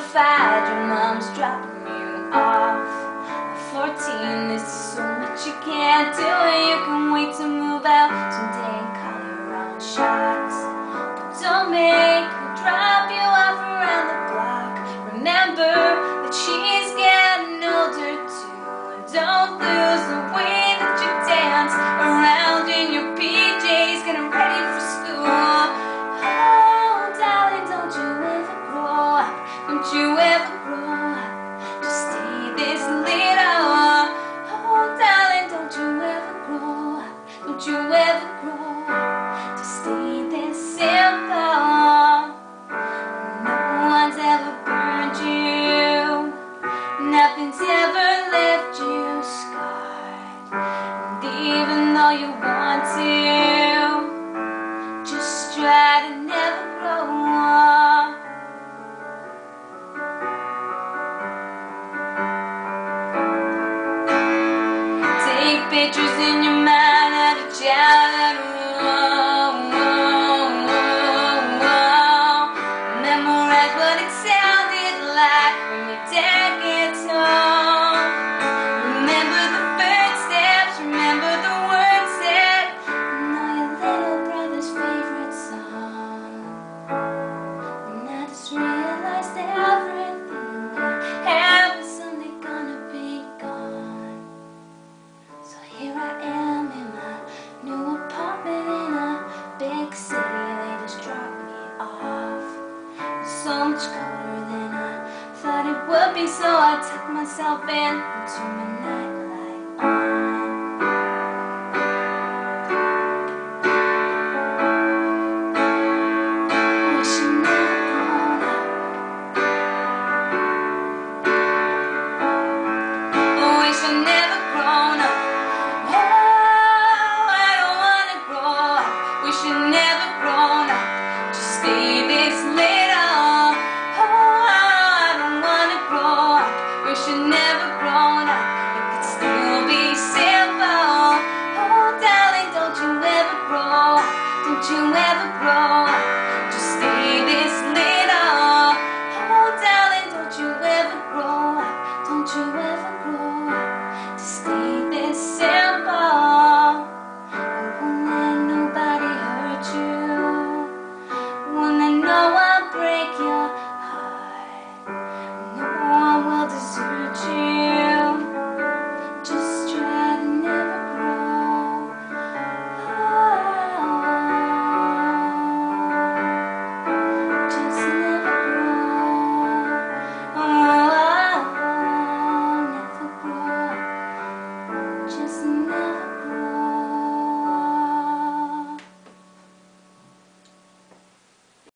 5, your mom's dropping you off. At 14, there's so much you can't do, and you can wait to move out someday and call your own shots. But don't make her drop you off around the block. Remember that she's getting older too, and don't lose the way that you dance around in your PJs, getting ready for school. Oh, darling, don't you ever grow up, don't you ever grow up, just stay this little. Oh, darling, don't you ever grow up, don't you ever grow up, just stay this simple. No one's ever burned you, nothing's ever left you scarred. And even though you want to, just try to never grow up. Take pictures in your mind of the childhood. Memorize what it sounded like when your dad gets home. Remember the first steps, remember the words said, and know your little brother's favorite song. And I just realized that everything could happen, someday gonna be gone. So here I am in my new apartment in a big city. They just dropped me off. It's so much colder than I thought it would be, so I tucked myself in into my nightlight on.